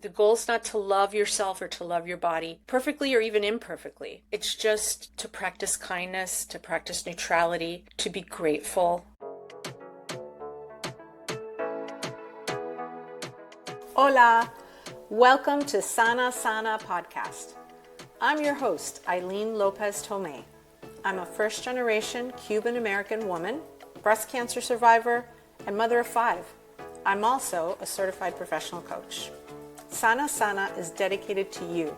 The goal is not to love yourself or to love your body perfectly or even imperfectly. It's just to practice kindness, to practice neutrality, to be grateful. Hola! Welcome to Sana Sana podcast. I'm your host, Eileen Lopez Tomei. I'm a first-generation Cuban-American woman, breast cancer survivor, and mother of 5. I'm also a certified professional coach. Sana Sana is dedicated to you,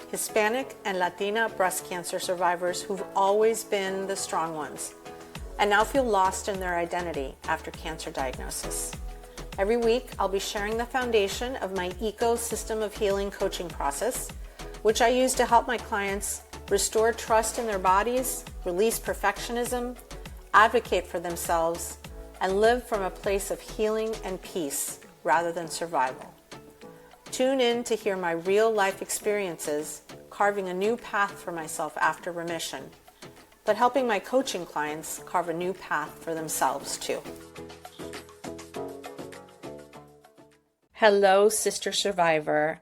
Hispanic and Latina breast cancer survivors who've always been the strong ones and now feel lost in their identity after cancer diagnosis. Every week, I'll be sharing the foundation of my ecosystem of healing coaching process, which I use to help my clients restore trust in their bodies, release perfectionism, advocate for themselves, and live from a place of healing and peace rather than survival. Tune in to hear my real-life experiences, carving a new path for myself after remission, but helping my coaching clients carve a new path for themselves too. Hello, Sister Survivor.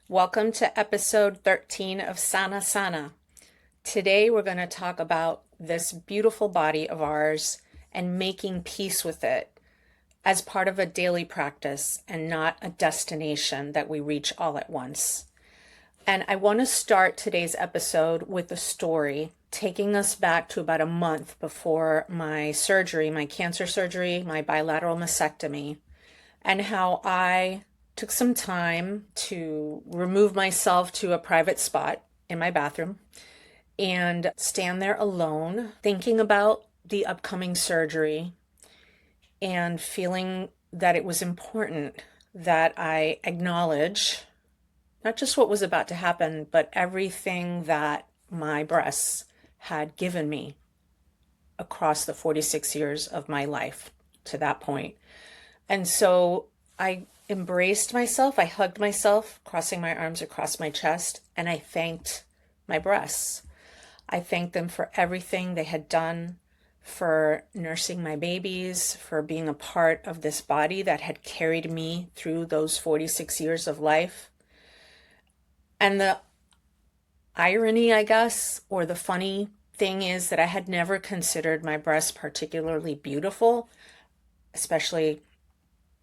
Welcome to episode 13 of Sana Sana. Today we're going to talk about this beautiful body of ours and making peace with it as part of a daily practice and not a destination that we reach all at once. And I want to start today's episode with a story taking us back to about a month before my surgery, my cancer surgery, my bilateral mastectomy, and how I took some time to remove myself to a private spot in my bathroom and stand there alone, thinking about the upcoming surgery and feeling that it was important that I acknowledge not just what was about to happen, but everything that my breasts had given me across the 46 years of my life to that point. And so I embraced myself, I hugged myself, crossing my arms across my chest, and I thanked my breasts. I thanked them for everything they had done, for nursing my babies, for being a part of this body that had carried me through those 46 years of life. And the irony, I guess, or the funny thing is that I had never considered my breasts particularly beautiful, especially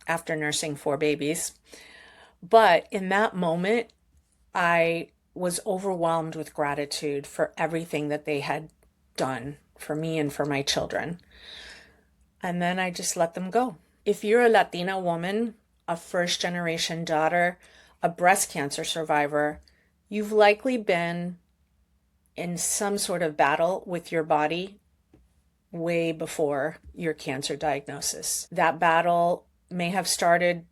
after nursing 4 babies. But in that moment, I was overwhelmed with gratitude for everything that they had done for me and for my children. And then I just let them go. If you're a Latina woman, a first-generation daughter, a breast cancer survivor, you've likely been in some sort of battle with your body way before your cancer diagnosis. That battle may have started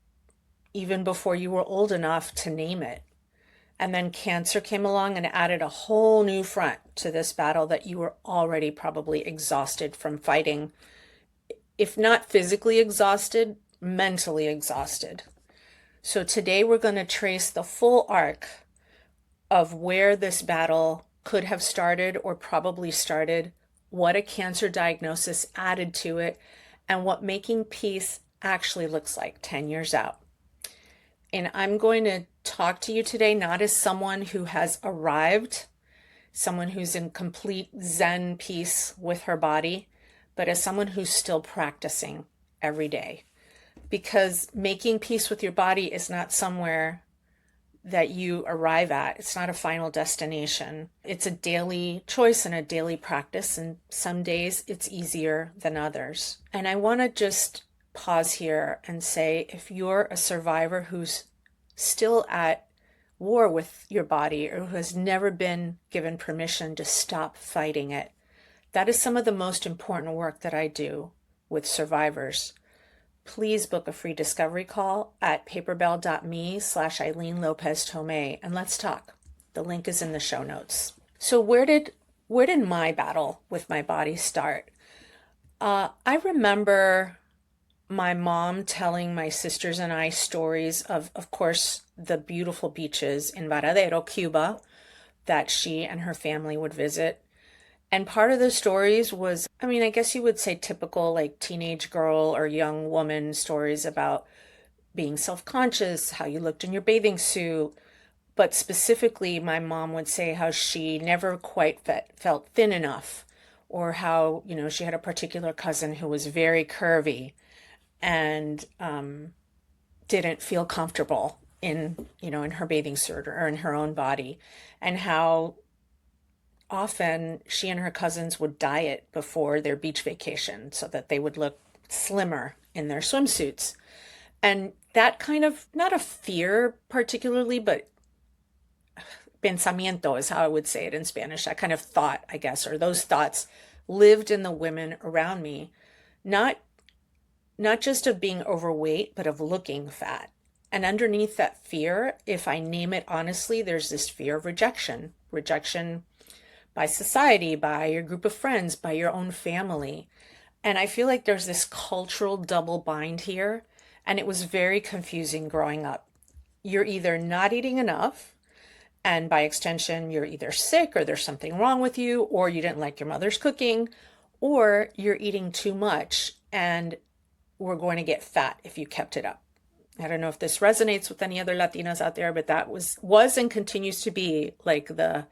even before you were old enough to name it. And then cancer came along and added a whole new front to this battle that you were already probably exhausted from fighting. If not physically exhausted, mentally exhausted. So today we're going to trace the full arc of where this battle could have started or probably started, what a cancer diagnosis added to it, and what making peace actually looks like 10 years out. And I'm going to talk to you today not as someone who has arrived, someone who's in complete Zen peace with her body, but as someone who's still practicing every day. Because making peace with your body is not somewhere that you arrive at. It's not a final destination. It's a daily choice and a daily practice, and some days it's easier than others. And I want to just pause here and say, if you're a survivor who's still at war with your body or who has never been given permission to stop fighting it, that is some of the most important work that I do with survivors. Please book a free discovery call at paperbell.me/Eileen Lopez Tomei and let's talk. The link is in the show notes. So where did my battle with my body start? I remember my mom telling my sisters and I stories of course, the beautiful beaches in Varadero, Cuba, that she and her family would visit. And part of the stories was, I guess you would say typical like teenage girl or young woman stories about being self-conscious, how you looked in your bathing suit. But specifically, my mom would say how she never quite felt thin enough, or how, she had a particular cousin who was very curvy and didn't feel comfortable in her bathing suit or in her own body, and how often she and her cousins would diet before their beach vacation so that they would look slimmer in their swimsuits. And that kind of, not a fear particularly, but pensamiento is how I would say it in Spanish. That kind of thought, I guess, or those thoughts lived in the women around me, not not just of being overweight, but of looking fat. And underneath that fear, if I name it honestly, there's this fear of rejection. Rejection by society, by your group of friends, by your own family. And I feel like there's this cultural double bind here, and it was very confusing growing up. You're either not eating enough, and by extension, you're either sick or there's something wrong with you, or you didn't like your mother's cooking, or you're eating too much and we're going to get fat if you kept it up. I don't know if this resonates with any other Latinas out there, but that was and continues to be like the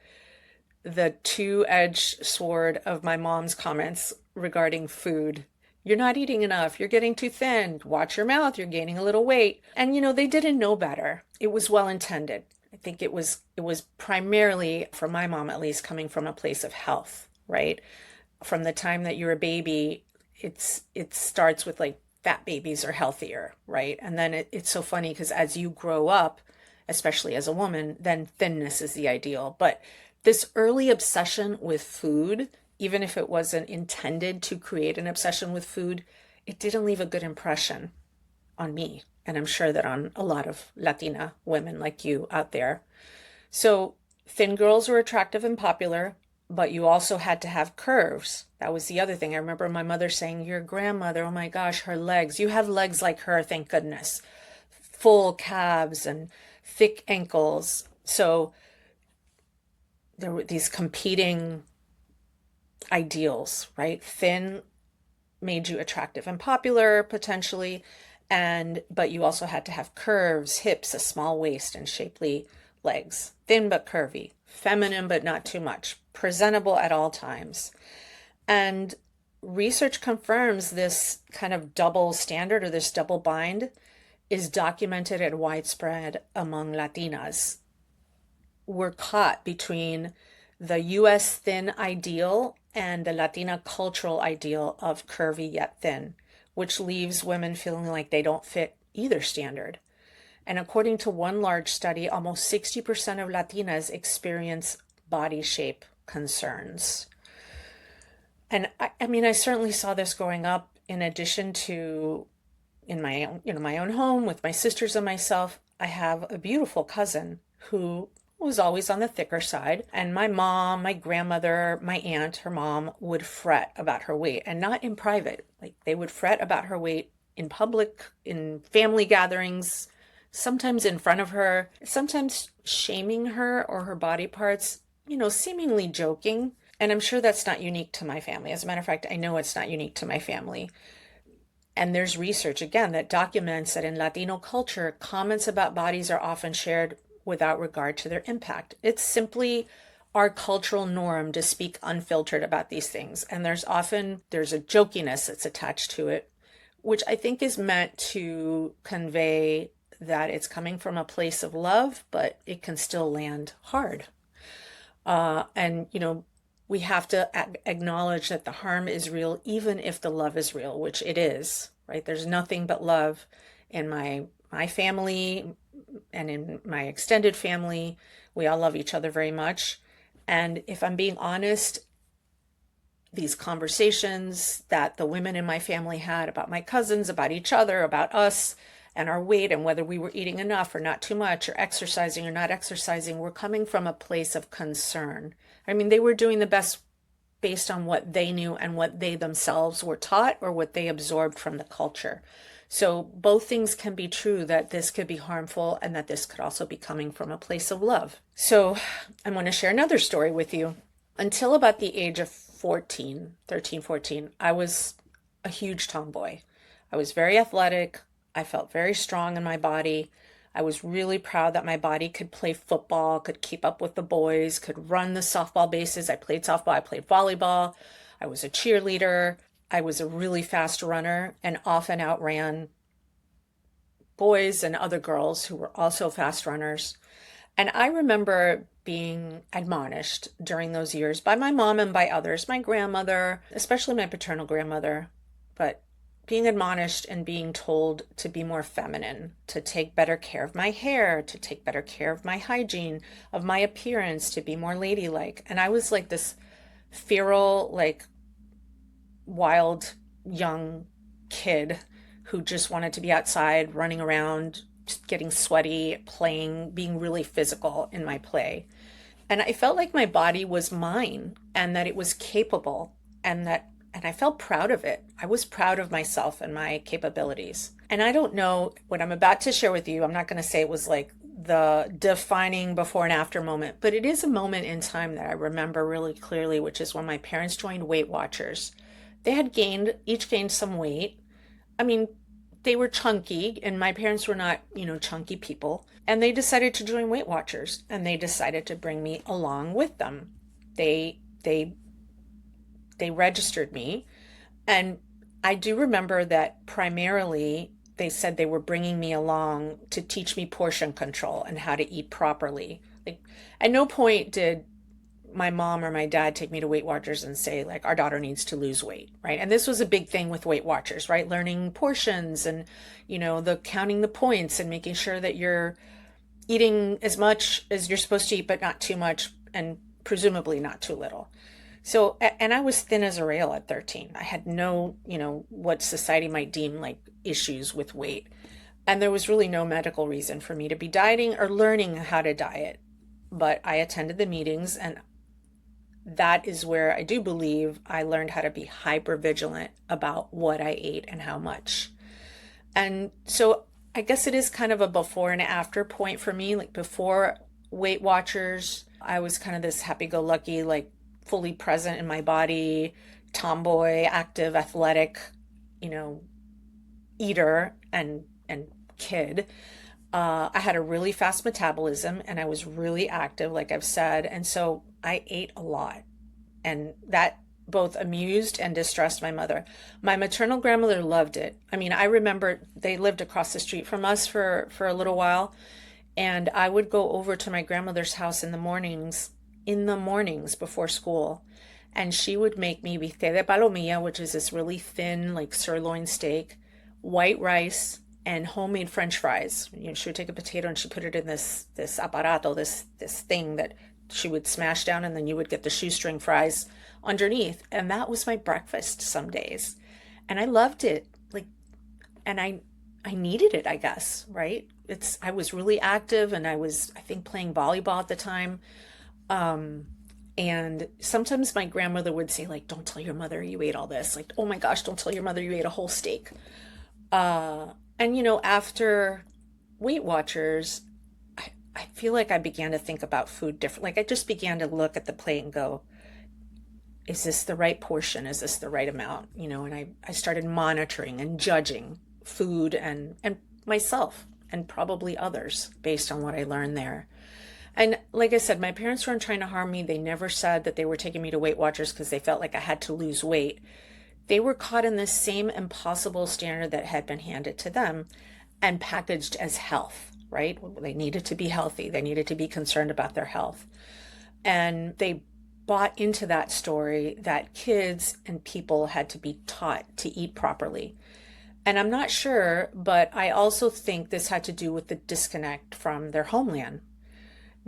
two-edged sword of my mom's comments regarding food. You're not eating enough. You're getting too thin. Watch your mouth. You're gaining a little weight. And they didn't know better. It was well intended. I think it was primarily, for my mom at least, coming from a place of health, right? From the time that you're a baby, it starts with like fat babies are healthier, right? And then it's so funny because as you grow up, especially as a woman, then thinness is the ideal. But this early obsession with food, even if it wasn't intended to create an obsession with food, it didn't leave a good impression on me. And I'm sure that on a lot of Latina women like you out there. So thin girls were attractive and popular, but you also had to have curves. That was the other thing. I remember my mother saying, your grandmother, oh my gosh, her legs, you have legs like her, thank goodness. Full calves and thick ankles. So there were these competing ideals, right? Thin made you attractive and popular potentially, but you also had to have curves, hips, a small waist, and shapely legs. Thin but curvy, feminine but not too much, presentable at all times. And research confirms this kind of double standard, or this double bind is documented and widespread among Latinas. We're caught between the US thin ideal and the Latina cultural ideal of curvy yet thin, which leaves women feeling like they don't fit either standard. And according to one large study, almost 60% of Latinas experience body shape concerns. And I mean, I certainly saw this growing up, in addition to in my own home with my sisters and myself. I have a beautiful cousin who was always on the thicker side. And my mom, my grandmother, my aunt, her mom would fret about her weight, and not in private. Like they would fret about her weight in public, in family gatherings, sometimes in front of her, sometimes shaming her or her body parts, seemingly joking. And I'm sure that's not unique to my family. As a matter of fact, I know it's not unique to my family. And there's research, again, that documents that in Latino culture, comments about bodies are often shared without regard to their impact. It's simply our cultural norm to speak unfiltered about these things. And there's a jokiness that's attached to it, which I think is meant to convey that it's coming from a place of love, but it can still land hard. And we have to acknowledge that the harm is real, even if the love is real, which it is, right? There's nothing but love in my family and in my extended family. We all love each other very much. And if I'm being honest, these conversations that the women in my family had about my cousins, about each other, about us and our weight, and whether we were eating enough or not too much, or exercising or not exercising, were coming from a place of concern. I mean, they were doing the best based on what they knew and what they themselves were taught or what they absorbed from the culture. So both things can be true, that this could be harmful and that this could also be coming from a place of love. So I want to share another story with you. Until about the age of 13, 14, I was a huge tomboy. I was very athletic. I felt very strong in my body. I was really proud that my body could play football, could keep up with the boys, could run the softball bases. I played softball, I played volleyball. I was a cheerleader. I was a really fast runner and often outran boys and other girls who were also fast runners. And I remember being admonished during those years by my mom and by others, my grandmother, especially my paternal grandmother, but being admonished and being told to be more feminine, to take better care of my hair, to take better care of my hygiene, of my appearance, to be more ladylike. And I was like this feral, like wild young kid who just wanted to be outside, running around, getting sweaty, playing, being really physical in my play. And I felt like my body was mine and that it was capable and I felt proud of it. I was proud of myself and my capabilities. And I don't know what I'm about to share with you. I'm not going to say it was like the defining before and after moment, but it is a moment in time that I remember really clearly, which is when my parents joined Weight Watchers. They had each gained some weight. I mean, they were chunky, and my parents were not, chunky people. And they decided to join Weight Watchers, and they decided to bring me along with them. They registered me, and I do remember that primarily they said they were bringing me along to teach me portion control and how to eat properly. Like, at no point did my mom or my dad take me to Weight Watchers and say, like, our daughter needs to lose weight, right? And this was a big thing with Weight Watchers, right? Learning portions and, the counting the points and making sure that you're eating as much as you're supposed to eat, but not too much and presumably not too little. So, and I was thin as a rail at 13. I had no, what society might deem like issues with weight. And there was really no medical reason for me to be dieting or learning how to diet. But I attended the meetings, and that is where I do believe I learned how to be hyper vigilant about what I ate and how much. And so I guess it is kind of a before and after point for me. Like before Weight Watchers, I was kind of this happy-go-lucky, like fully present in my body, tomboy, active, athletic, eater and kid. I had a really fast metabolism and I was really active, like I've said. And so I ate a lot. And that both amused and distressed my mother. My maternal grandmother loved it. I mean, I remember they lived across the street from us for a little while. And I would go over to my grandmother's house in the mornings before school. And she would make me bistec de palomilla, which is this really thin, like sirloin steak, white rice, and homemade French fries. She would take a potato and she put it in this aparato, this thing that she would smash down, and then you would get the shoestring fries underneath. And that was my breakfast some days. And I loved it. And I needed it, I guess, right? I was really active, and I think, playing volleyball at the time. And sometimes my grandmother would say, like, don't tell your mother you ate all this. Like, oh my gosh, don't tell your mother you ate a whole steak. And after Weight Watchers, I feel like I began to think about food different. Like, I just began to look at the plate and go, is this the right portion? Is this the right amount? And I started monitoring and judging food and myself and probably others based on what I learned there. And like I said, my parents weren't trying to harm me. They never said that they were taking me to Weight Watchers because they felt like I had to lose weight. They were caught in the same impossible standard that had been handed to them and packaged as health, right? They needed to be healthy. They needed to be concerned about their health. And they bought into that story that kids and people had to be taught to eat properly. And I'm not sure, but I also think this had to do with the disconnect from their homeland.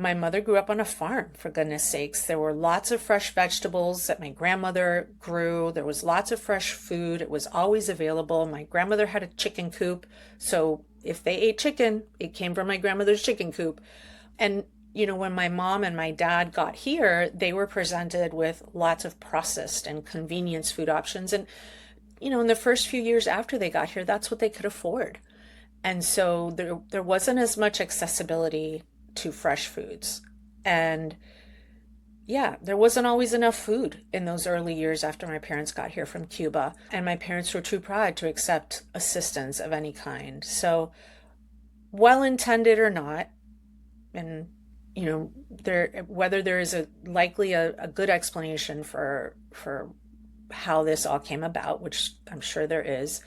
My mother grew up on a farm, for goodness sakes. There were lots of fresh vegetables that my grandmother grew. There was lots of fresh food. It was always available. My grandmother had a chicken coop. So if they ate chicken, it came from my grandmother's chicken coop. And, when my mom and my dad got here, they were presented with lots of processed and convenience food options. And, in the first few years after they got here, that's what they could afford. And so there wasn't as much accessibility to fresh foods. And Yeah, there wasn't always enough food in those early years after my parents got here from Cuba, and my parents were too proud to accept assistance of any kind. So, well intended or not, and there whether there is a likely a good explanation for how this all came about, which I'm sure there is,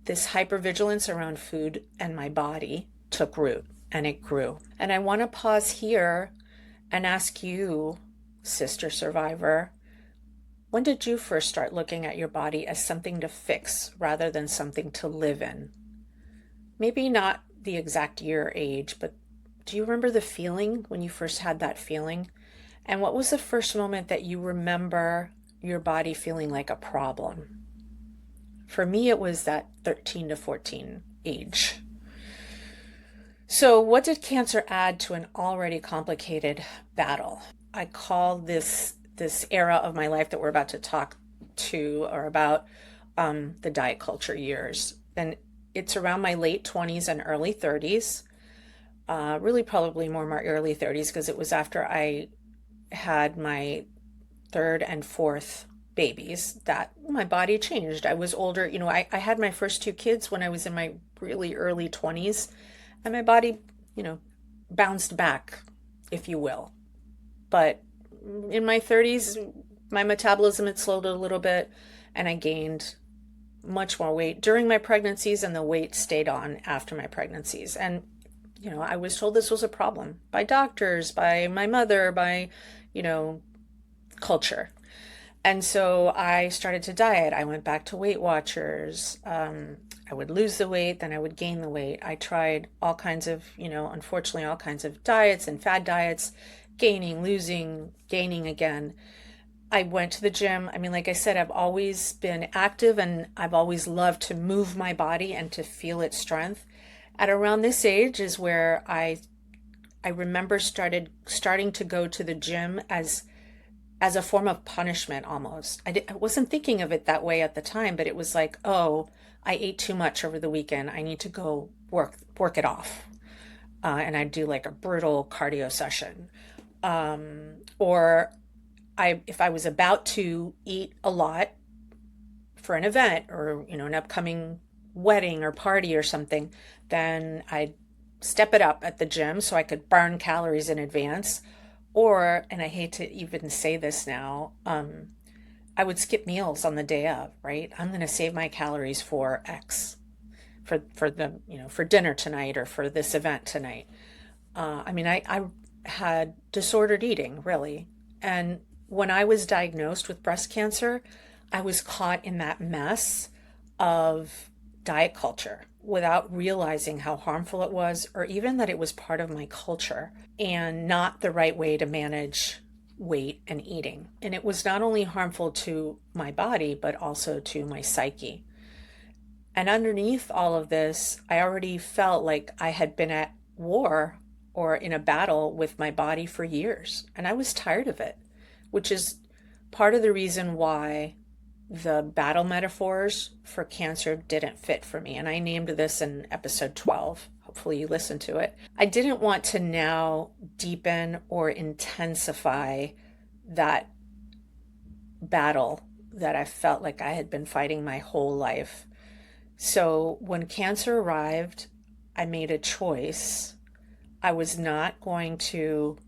this hypervigilance around food and my body took root and it grew. And I want to pause here and ask you, sister survivor, when did you first start looking at your body as something to fix rather than something to live in? Maybe not the exact year or age, but do you remember the feeling when you first had that feeling? And what was the first moment that you remember your body feeling like a problem? For me, it was that 13 to 14 age. So, what did cancer add to an already complicated battle? I call this era of my life that we're about to talk to or about the diet culture years. And it's around my late 20s and early 30s. Really, probably more my early 30s because it was after I had my third and fourth babies that my body changed. I was older. I had my first two kids when I was in my really early 20s, and my body, bounced back, if you will. But in my 30s, my metabolism had slowed a little bit, and I gained much more weight during my pregnancies, and the weight stayed on after my pregnancies. And I was told this was a problem by doctors, by my mother, by, culture. And so I started to diet. I went back to Weight Watchers. I would lose the weight, then I would gain the weight. I tried all kinds of, unfortunately, all kinds of diets and fad diets, gaining, losing, gaining again. I went to the gym. I mean, like I said, I've always been active and I've always loved to move my body and to feel its strength. At around this age is where I remember starting to go to the gym as a form of punishment almost. I wasn't thinking of it that way at the time, but it was like, oh, I ate too much over the weekend. I need to go work it off. And I'd do like a brutal cardio session. Or if I was about to eat a lot for an event or, an upcoming wedding or party or something, then I'd step it up at the gym so I could burn calories in advance. Or, and I hate to even say this now, I would skip meals on the day of, right? I'm going to save my calories for X, for dinner tonight or for this event tonight. I had disordered eating, really. And when I was diagnosed with breast cancer, I was caught in that mess of diet culture without realizing how harmful it was, or even that it was part of my culture and not the right way to manage weight and eating. And it was not only harmful to my body, but also to my psyche. And underneath all of this, I already felt like I had been at war or in a battle with my body for years. And I was tired of it, which is part of the reason why the battle metaphors for cancer didn't fit for me. And I named this in episode 12. Hopefully you listened to it. I didn't want to now deepen or intensify that battle that I felt like I had been fighting my whole life. So when cancer arrived, I made a choice. I was not going to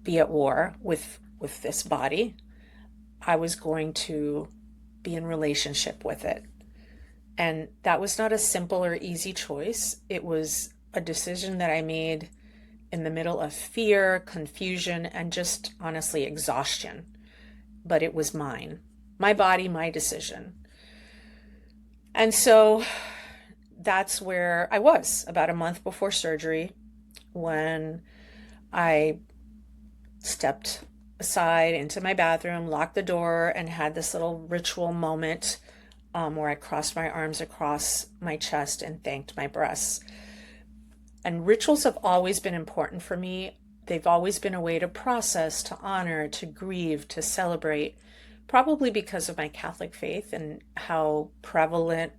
be at war with this body. I was going to be in relationship with it. And that was not a simple or easy choice. It was a decision that I made in the middle of fear, confusion, and just honestly exhaustion. But it was mine, my body, my decision. And so that's where I was about a month before surgery when I stepped aside into my bathroom, locked the door, and had this little ritual moment where I crossed my arms across my chest and thanked my breasts. And rituals have always been important for me. They've always been a way to process, to honor, to grieve, to celebrate, probably because of my Catholic faith and how prevalent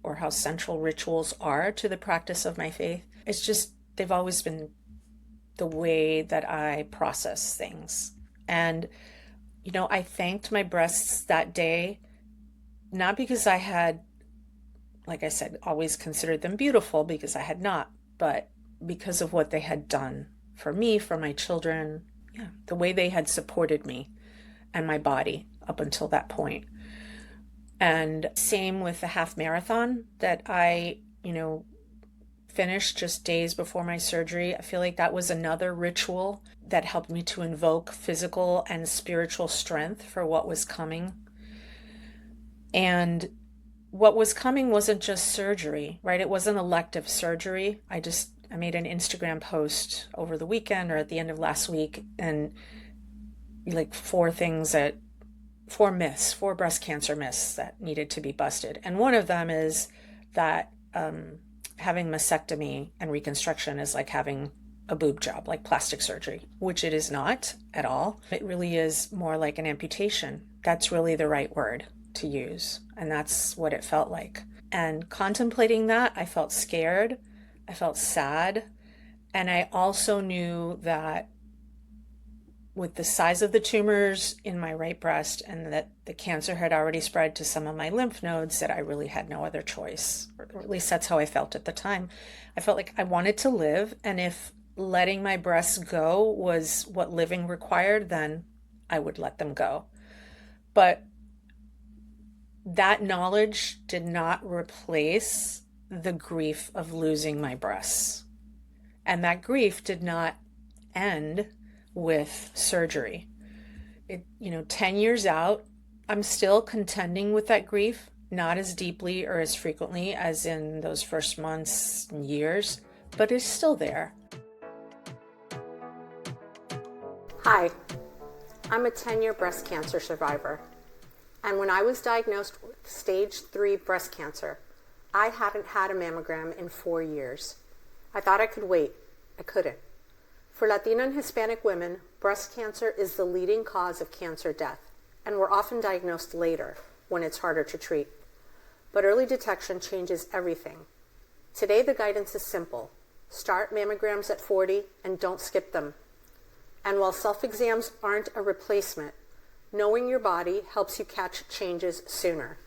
or how central rituals are to the practice of my faith. It's just, they've always been the way that I process things. And, I thanked my breasts that day, not because I had, like I said, always considered them beautiful, because I had not, but because of what they had done for me, for my children, yeah, the way they had supported me and my body up until that point. And same with the half marathon that I, finished just days before my surgery. I feel like that was another ritual that helped me to invoke physical and spiritual strength for what was coming. And what was coming wasn't just surgery, right? It wasn't elective surgery. I made an Instagram post over the weekend or at the end of last week, and like four breast cancer myths that needed to be busted. And one of them is that having mastectomy and reconstruction is like having a boob job, like plastic surgery, which it is not at all. It really is more like an amputation. That's really the right word to use. And that's what it felt like. And contemplating that, I felt scared. I felt sad. And I also knew that with the size of the tumors in my right breast and that the cancer had already spread to some of my lymph nodes, that I really had no other choice, or at least that's how I felt at the time. I felt like I wanted to live, and if letting my breasts go was what living required, then I would let them go. But that knowledge did not replace the grief of losing my breasts. And that grief did not end with surgery. 10 years out, I'm still contending with that grief, not as deeply or as frequently as in those first months and years, but it's still there. Hi, I'm a 10-year breast cancer survivor. And when I was diagnosed with stage 3 breast cancer, I hadn't had a mammogram in 4 years. I thought I could wait. I couldn't. For Latina and Hispanic women, breast cancer is the leading cause of cancer death, and we're often diagnosed later when it's harder to treat. But early detection changes everything. Today, the guidance is simple. Start mammograms at 40 and don't skip them. And while self-exams aren't a replacement, knowing your body helps you catch changes sooner.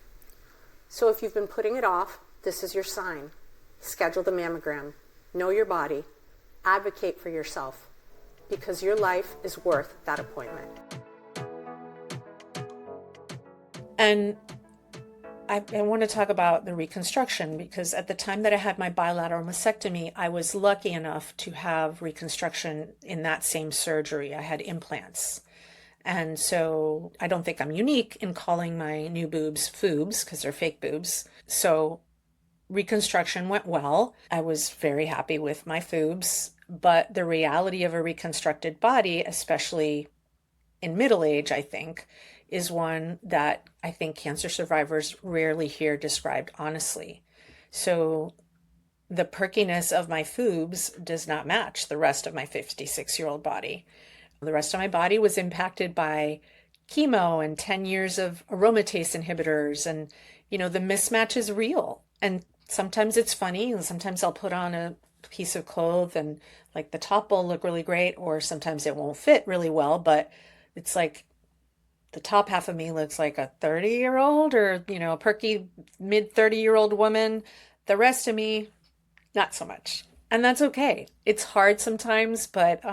So if you've been putting it off, this is your sign. Schedule the mammogram. Know your body. Advocate for yourself, because your life is worth that appointment. And I want to talk about the reconstruction, because at the time that I had my bilateral mastectomy, I was lucky enough to have reconstruction in that same surgery. I had implants. And so I don't think I'm unique in calling my new boobs foobs, because they're fake boobs. So reconstruction went well. I was very happy with my foobs, but the reality of a reconstructed body, especially in middle age, I think, is one that I think cancer survivors rarely hear described honestly. So the perkiness of my foobs does not match the rest of my 56-year-old body. The rest of my body was impacted by chemo and 10 years of aromatase inhibitors, and the mismatch is real. And sometimes it's funny, and sometimes I'll put on a piece of clothes and like the top will look really great, or sometimes it won't fit really well, but it's like the top half of me looks like a 30-year-old or, a perky mid 30-year-old woman. The rest of me, not so much. And that's okay. It's hard sometimes, but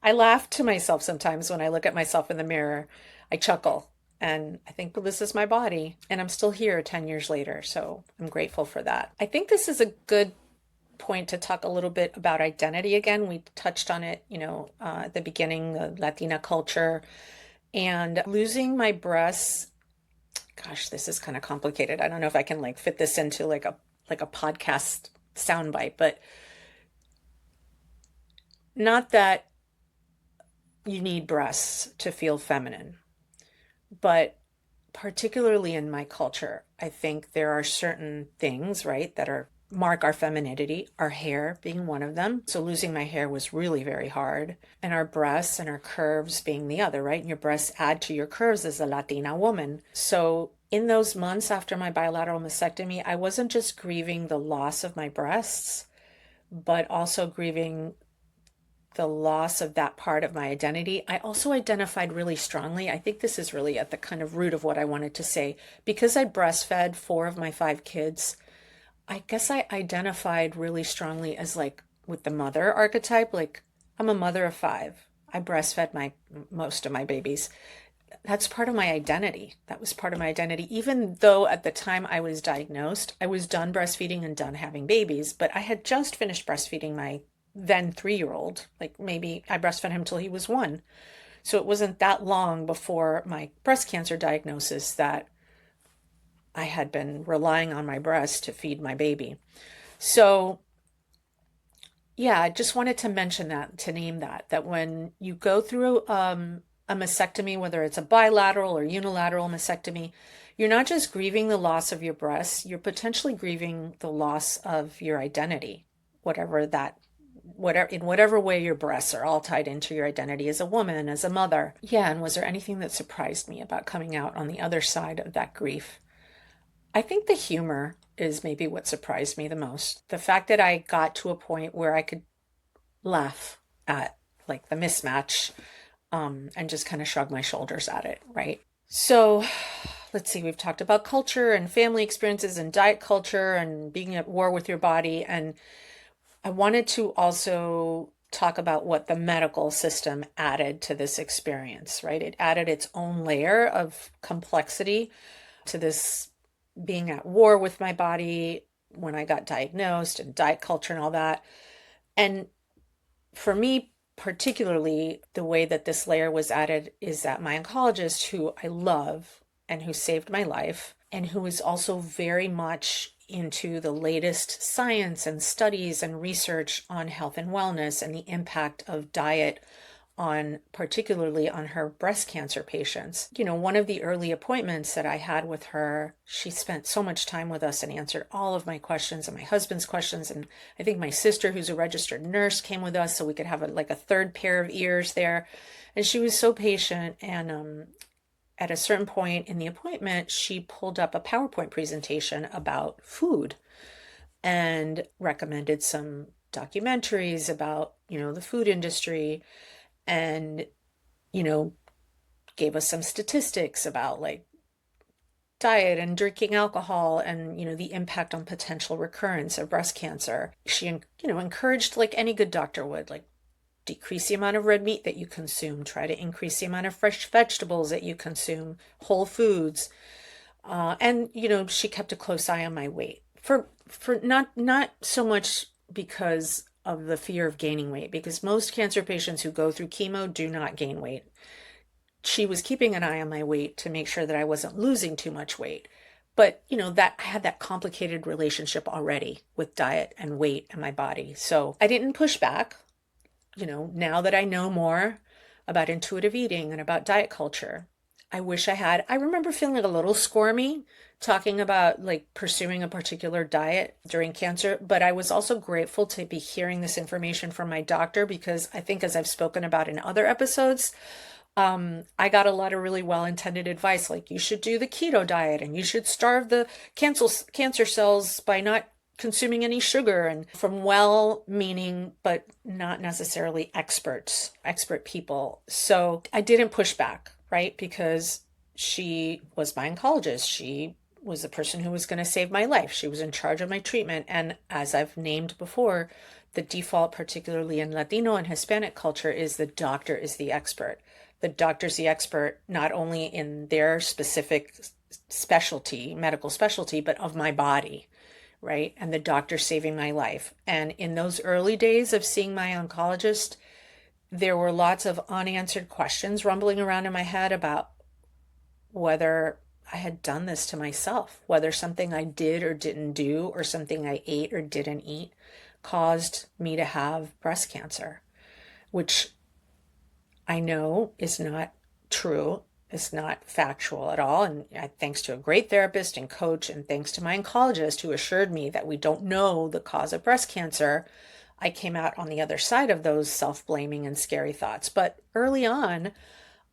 I laugh to myself sometimes when I look at myself in the mirror. I chuckle. And I think, well, this is my body, and I'm still here 10 years later. So I'm grateful for that. I think this is a good point to talk a little bit about identity again. We touched on it, at the beginning, the Latina culture, and losing my breasts. Gosh, this is kind of complicated. I don't know if I can fit this into like a podcast soundbite, but not that you need breasts to feel feminine. But particularly in my culture, I think there are certain things, right, that mark our femininity, our hair being one of them. So losing my hair was really very hard. And our breasts and our curves being the other, right? And your breasts add to your curves as a Latina woman. So in those months after my bilateral mastectomy, I wasn't just grieving the loss of my breasts, but also grieving the loss of that part of my identity, I also identified really strongly. I think this is really at the kind of root of what I wanted to say. Because I breastfed 4 of my 5 kids, I guess I identified really strongly as like with the mother archetype. Like, I'm a mother of 5. I breastfed my most of my babies. That's part of my identity. That was part of my identity. Even though at the time I was diagnosed, I was done breastfeeding and done having babies, but I had just finished breastfeeding my then 3-year-old. Like, maybe I breastfed him till he was 1. So it wasn't that long before my breast cancer diagnosis that I had been relying on my breast to feed my baby. So yeah, I just wanted to mention that, to name that when you go through a mastectomy, whether it's a bilateral or unilateral mastectomy, you're not just grieving the loss of your breasts, you're potentially grieving the loss of your identity, whatever in whatever way your breasts are all tied into your identity as a woman, as a mother. Yeah, and was there anything that surprised me about coming out on the other side of that grief? I think the humor is maybe what surprised me the most. The fact that I got to a point where I could laugh at like the mismatch, and just kind of shrug my shoulders at it, right? So let's see, we've talked about culture and family experiences and diet culture and being at war with your body. And I wanted to also talk about what the medical system added to this experience, right? It added its own layer of complexity to this being at war with my body when I got diagnosed, and diet culture and all that. And for me, particularly, the way that this layer was added is that my oncologist, who I love and who saved my life, and who is also very much into the latest science and studies and research on health and wellness and the impact of diet on, particularly on her breast cancer patients. You know, one of the early appointments that I had with her, she spent so much time with us and answered all of my questions and my husband's questions. And I think my sister, who's a registered nurse, came with us so we could have like a third pair of ears there. And she was so patient. And at a certain point in the appointment, she pulled up a PowerPoint presentation about food and recommended some documentaries about, the food industry, and, you know, gave us some statistics about like diet and drinking alcohol and, the impact on potential recurrence of breast cancer. She, encouraged, like any good doctor would, like, decrease the amount of red meat that you consume, try to increase the amount of fresh vegetables that you consume, whole foods. And, she kept a close eye on my weight for not so much because of the fear of gaining weight, because most cancer patients who go through chemo do not gain weight. She was keeping an eye on my weight to make sure that I wasn't losing too much weight. But, that I had that complicated relationship already with diet and weight and my body. So I didn't push back. Now that I know more about intuitive eating and about diet culture, I wish I had. I remember feeling a little squirmy talking about like pursuing a particular diet during cancer, but I was also grateful to be hearing this information from my doctor, because I think, as I've spoken about in other episodes, I got a lot of really well-intended advice, like you should do the keto diet and you should starve the cancer cells by not consuming any sugar, and from well-meaning but not necessarily expert people. So I didn't push back, right? Because she was my oncologist. She was the person who was going to save my life. She was in charge of my treatment. And as I've named before, the default, particularly in Latino and Hispanic culture, is the doctor is the expert. The doctor's the expert not only in their specific specialty, medical specialty, but of my body, right? And the doctor saving my life. And in those early days of seeing my oncologist, there were lots of unanswered questions rumbling around in my head about whether I had done this to myself, whether something I did or didn't do, or something I ate or didn't eat, caused me to have breast cancer, which I know is not true. It's not factual at all. And thanks to a great therapist and coach, and thanks to my oncologist who assured me that we don't know the cause of breast cancer, I came out on the other side of those self-blaming and scary thoughts. But early on,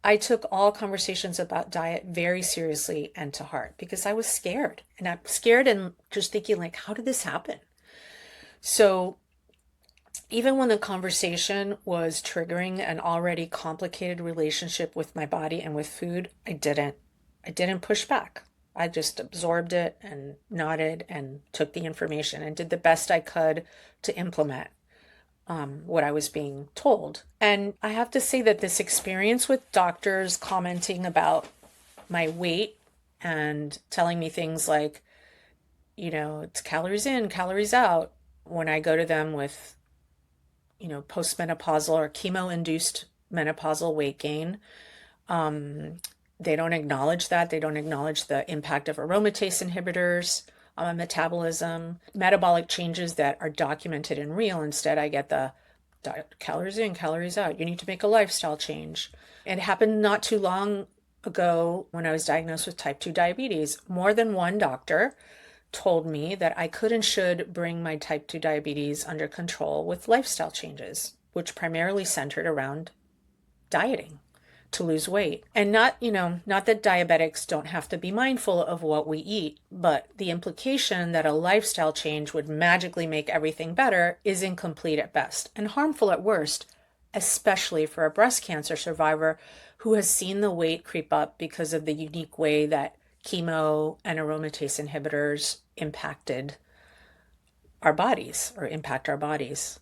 I took all conversations about diet very seriously and to heart, because I was scared. And I'm scared and just thinking, like, how did this happen? So even when the conversation was triggering an already complicated relationship with my body and with food, I didn't push back. I just absorbed it and nodded and took the information and did the best I could to implement what I was being told. And I have to say that this experience with doctors commenting about my weight and telling me things like, it's calories in, calories out, when I go to them with, postmenopausal or chemo-induced menopausal weight gain, they don't acknowledge that. They don't acknowledge the impact of aromatase inhibitors on metabolism, metabolic changes that are documented and real. Instead, I get the calories in, calories out. You need to make a lifestyle change. It happened not too long ago when I was diagnosed with type 2 diabetes. More than one doctor told me that I could and should bring my type 2 diabetes under control with lifestyle changes, which primarily centered around dieting to lose weight. And not that diabetics don't have to be mindful of what we eat, but the implication that a lifestyle change would magically make everything better is incomplete at best and harmful at worst, especially for a breast cancer survivor who has seen the weight creep up because of the unique way that chemo and aromatase inhibitors impacted our bodies or impact our bodies.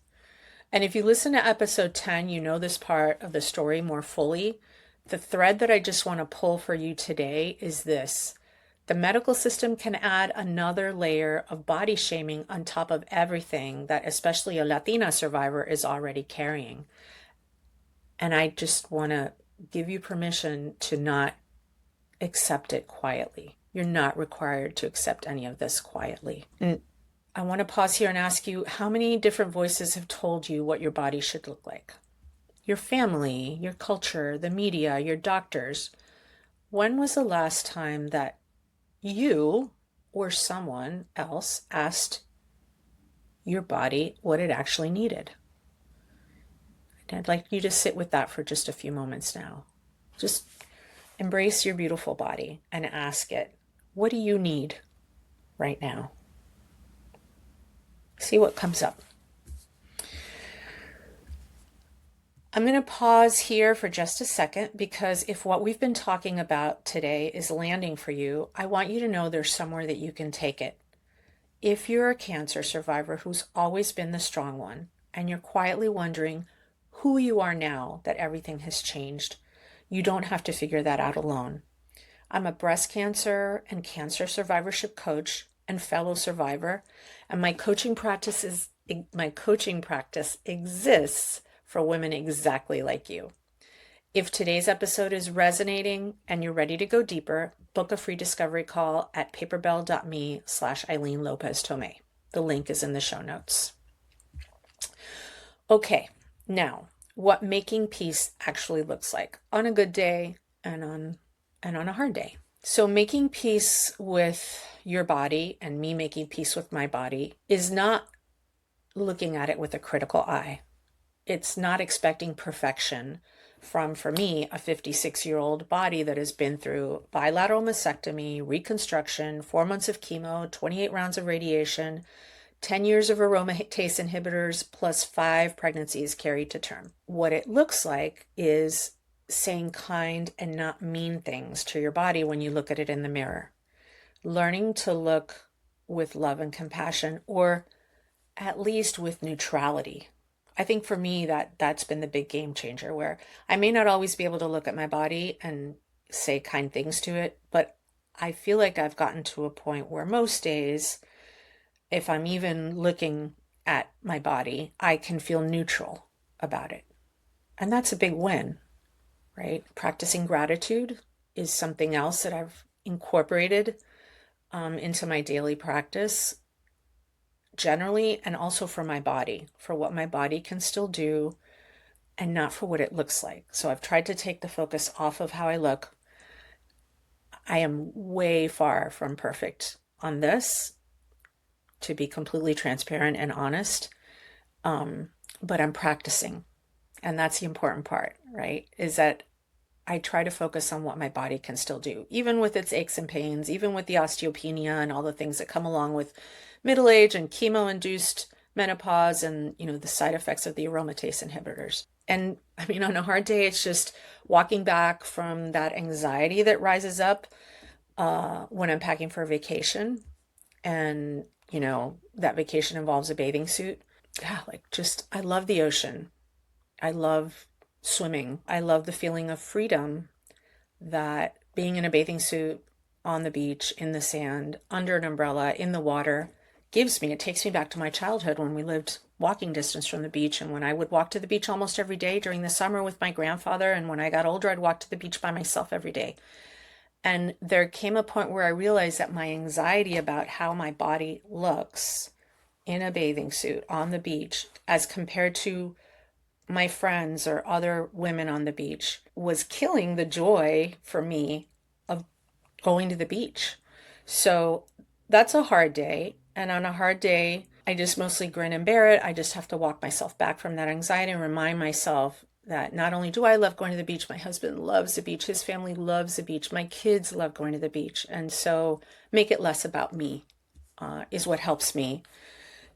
And if you listen to episode 10, you know this part of the story more fully. The thread that I just want to pull for you today is this. The medical system can add another layer of body shaming on top of everything that especially a Latina survivor is already carrying. And I just want to give you permission to not accept it quietly. You're not required to accept any of this quietly. I want to pause here and ask you, how many different voices have told you what your body should look like? Your family, your culture, the media, your doctors. When was the last time that you or someone else asked your body what it actually needed? And I'd like you to sit with that for just a few moments now. Just embrace your beautiful body and ask it, what do you need right now? See what comes up. I'm going to pause here for just a second because if what we've been talking about today is landing for you, I want you to know there's somewhere that you can take it. If you're a cancer survivor who's always been the strong one and you're quietly wondering who you are now that everything has changed, you don't have to figure that out alone. I'm a breast cancer and cancer survivorship coach and fellow survivor, and my coaching practice exists for women exactly like you. If today's episode is resonating and you're ready to go deeper, book a free discovery call at paperbell.me/Eileen Lopez Tomei. The link is in the show notes. Okay, now what making peace actually looks like on a good day and on a hard day. So making peace with your body and me making peace with my body is not looking at it with a critical eye. It's not expecting perfection from, for me, a 56-year-old body that has been through bilateral mastectomy, reconstruction, 4 months of chemo, 28 rounds of radiation, 10 years of aromatase inhibitors, plus 5 pregnancies carried to term. What it looks like is saying kind and not mean things to your body when you look at it in the mirror. Learning to look with love and compassion, or at least with neutrality. I think for me that's been the big game changer, where I may not always be able to look at my body and say kind things to it, but I feel like I've gotten to a point where most days, if I'm even looking at my body, I can feel neutral about it. And that's a big win, right? Practicing gratitude is something else that I've incorporated into my daily practice generally, and also for my body, for what my body can still do and not for what it looks like. So I've tried to take the focus off of how I look. I am way far from perfect on this, to be completely transparent and honest, but I'm practicing. And that's the important part, right? Is that I try to focus on what my body can still do, even with its aches and pains, even with the osteopenia and all the things that come along with middle age and chemo-induced menopause and, the side effects of the aromatase inhibitors. And I mean, on a hard day, it's just walking back from that anxiety that rises up when I'm packing for a vacation. And, that vacation involves a bathing suit. Yeah, I love the ocean. I love swimming. I love the feeling of freedom that being in a bathing suit on the beach, in the sand, under an umbrella, in the water gives me. It takes me back to my childhood when we lived walking distance from the beach, and when I would walk to the beach almost every day during the summer with my grandfather, and when I got older, I'd walk to the beach by myself every day. And there came a point where I realized that my anxiety about how my body looks in a bathing suit on the beach as compared to my friends or other women on the beach was killing the joy for me of going to the beach. So that's a hard day. And on a hard day, I just mostly grin and bear it. I just have to walk myself back from that anxiety and remind myself that not only do I love going to the beach, my husband loves the beach, his family loves the beach, my kids love going to the beach. And so make it less about me is what helps me.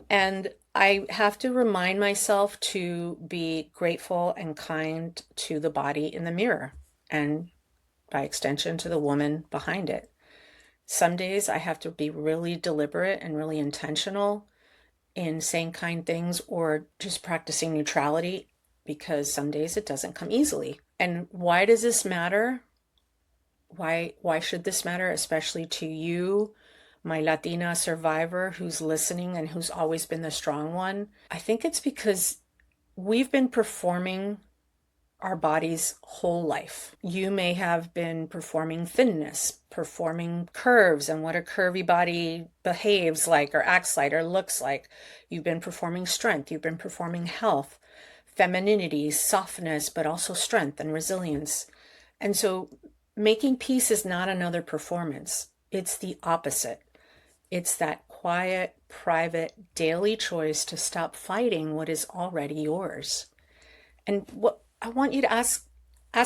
And I have to remind myself to be grateful and kind to the body in the mirror, and by extension to the woman behind it. Some days I have to be really deliberate and really intentional in saying kind things or just practicing neutrality, because some days it doesn't come easily. And why does this matter? Why should this matter, especially to you, my Latina survivor who's listening and who's always been the strong one? I think it's because we've been performing our body's whole life. You may have been performing thinness, performing curves and what a curvy body behaves like or acts like or looks like. You've been performing strength. You've been performing health, femininity, softness, but also strength and resilience. And so making peace is not another performance. It's the opposite. It's that quiet, private, daily choice to stop fighting what is already yours. And what I want you to ask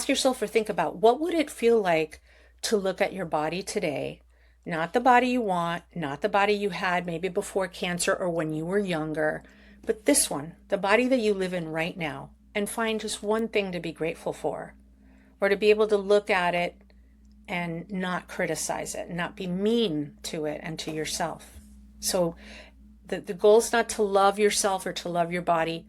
yourself or think about, what would it feel like to look at your body today? Not the body you want, not the body you had maybe before cancer or when you were younger, but this one, the body that you live in right now, and find just one thing to be grateful for, or to be able to look at it and not criticize it, not be mean to it and to yourself. So the goal is not to love yourself or to love your body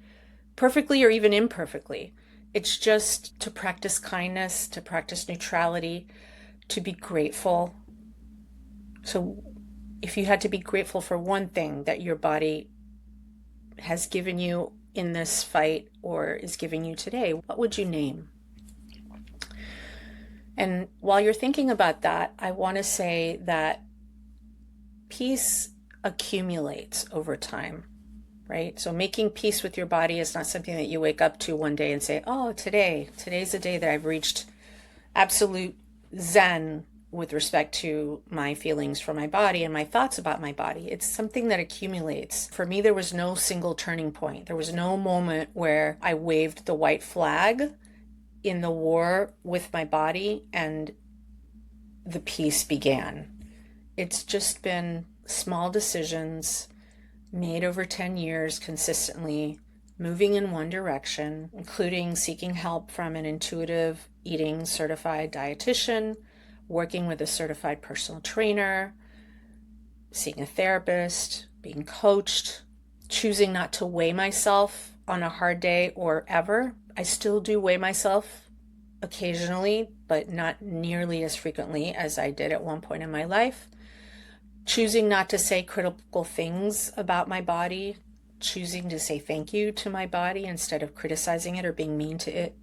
perfectly or even imperfectly. It's just to practice kindness, to practice neutrality, to be grateful. So if you had to be grateful for one thing that your body has given you in this fight or is giving you today, what would you name? And while you're thinking about that, I want to say that peace accumulates over time, right? So making peace with your body is not something that you wake up to one day and say, oh, today's the day that I've reached absolute Zen with respect to my feelings for my body and my thoughts about my body. It's something that accumulates. For me, there was no single turning point. There was no moment where I waved the white flag in the war with my body and the peace began. It's just been small decisions made over 10 years consistently, moving in one direction, including seeking help from an intuitive eating certified dietitian, working with a certified personal trainer, seeing a therapist, being coached, choosing not to weigh myself on a hard day or ever. I still do weigh myself occasionally, but not nearly as frequently as I did at one point in my life. Choosing not to say critical things about my body, choosing to say thank you to my body instead of criticizing it or being mean to it.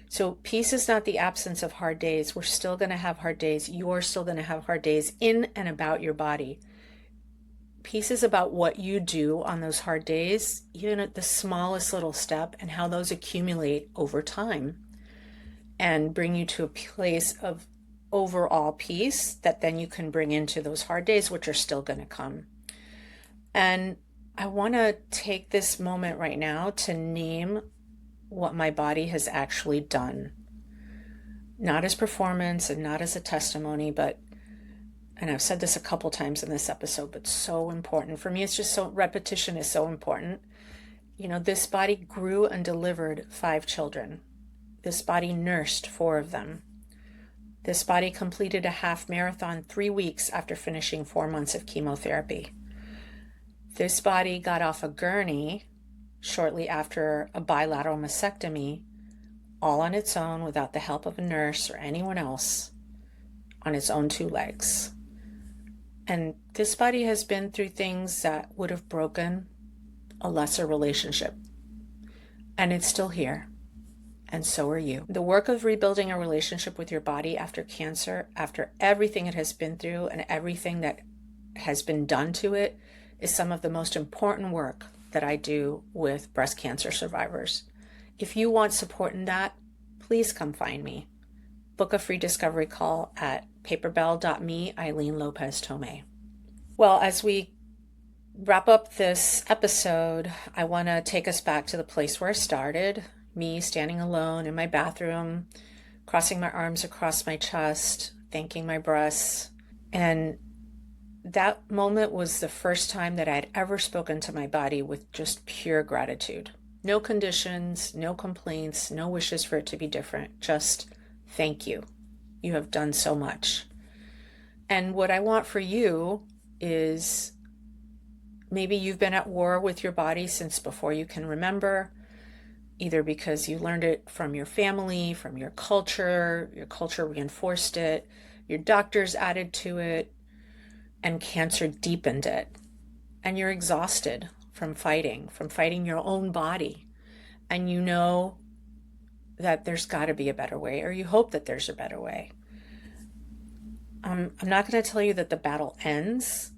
So peace is not the absence of hard days. We're still going to have hard days. You're still going to have hard days in and about your body. Peace is about what you do on those hard days, even at the smallest little step, and how those accumulate over time and bring you to a place of overall peace that then you can bring into those hard days, which are still going to come. And I want to take this moment right now to name what my body has actually done. Not as performance and not as a testimony, but and I've said this a couple times in this episode, but so important. For me, it's just so, repetition is so important. This body grew and delivered 5 children. This body nursed 4 of them. This body completed a half marathon 3 weeks after finishing 4 months of chemotherapy. This body got off a gurney shortly after a bilateral mastectomy, all on its own without the help of a nurse or anyone else, on its own 2 legs. And this body has been through things that would have broken a lesser relationship. And it's still here. And so are you. The work of rebuilding a relationship with your body after cancer, after everything it has been through and everything that has been done to it, is some of the most important work that I do with breast cancer survivors. If you want support in that, please come find me. Book a free discovery call at paperbell.me, Eileen Lopez Tomei. Well, as we wrap up this episode, I want to take us back to the place where I started. Me standing alone in my bathroom, crossing my arms across my chest, thanking my breasts. And that moment was the first time that I had ever spoken to my body with just pure gratitude. No conditions, no complaints, no wishes for it to be different. Just thank you. You have done so much. And what I want for you is, maybe you've been at war with your body since before you can remember, either because you learned it from your family, from your culture reinforced it, your doctors added to it, and cancer deepened it. And you're exhausted from fighting your own body. And you know that there's got to be a better way, or you hope that there's a better way. I'm not going to tell you that the battle ends,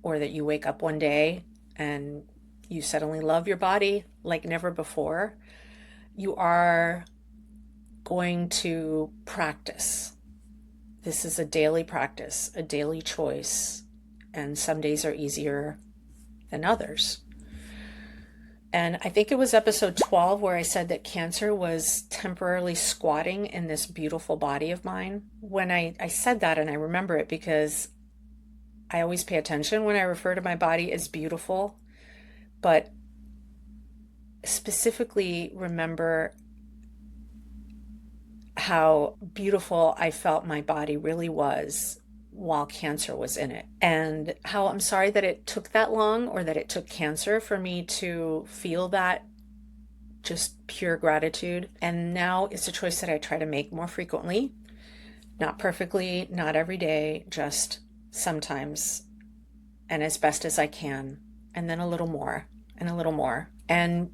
or that you wake up one day and you suddenly love your body like never before. You are going to practice. This is a daily practice, a daily choice, and some days are easier than others. And I think it was episode 12 where I said that cancer was temporarily squatting in this beautiful body of mine. When I said that, and I remember it because I always pay attention when I refer to my body as beautiful, but specifically remember how beautiful I felt my body really was while cancer was in it. And how I'm sorry that it took that long, or that it took cancer for me to feel that just pure gratitude. And now it's a choice that I try to make more frequently. Not perfectly, not every day, just sometimes, and as best as I can, and then a little more, and a little more. And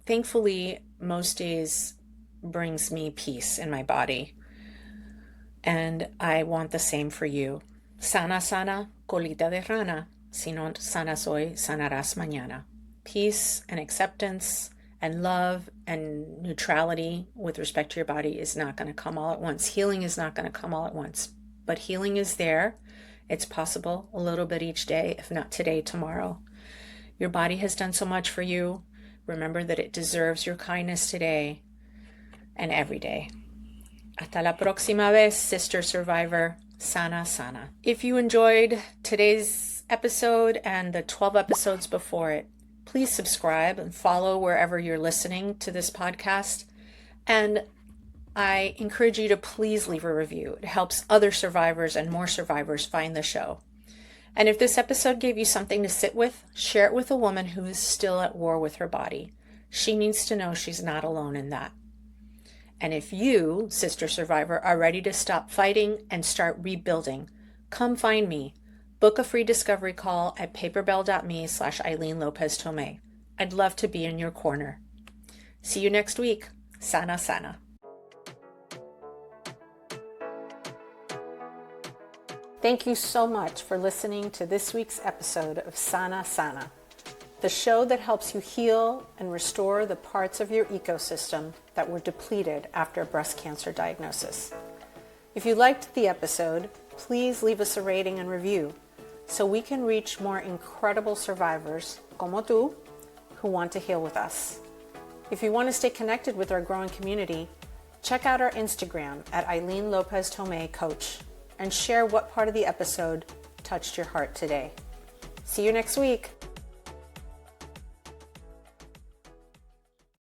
thankfully, most days brings me peace in my body. And I want the same for you. Sana, sana, colita de rana. Si no sanas hoy, sanarás mañana. Peace and acceptance and love and neutrality with respect to your body is not going to come all at once. Healing is not going to come all at once. But healing is there. It's possible, a little bit each day, if not today, tomorrow. Your body has done so much for you. Remember that it deserves your kindness today and every day. Hasta la próxima vez, sister survivor. Sana, sana. If you enjoyed today's episode and the 12 episodes before it, please subscribe and follow wherever you're listening to this podcast. And I encourage you to please leave a review. It helps other survivors and more survivors find the show. And if this episode gave you something to sit with, share it with a woman who is still at war with her body. She needs to know she's not alone in that. And if you, sister survivor, are ready to stop fighting and start rebuilding, come find me. Book a free discovery call at paperbell.me/Eileen Lopez Tomei. I'd love to be in your corner. See you next week. Sana, sana. Thank you so much for listening to this week's episode of Sana Sana, the show that helps you heal and restore the parts of your ecosystem that were depleted after a breast cancer diagnosis. If you liked the episode, please leave us a rating and review so we can reach more incredible survivors como tú who want to heal with us. If you want to stay connected with our growing community, check out our Instagram at Eileen Lopez Tomei Coach and share what part of the episode touched your heart today. See you next week.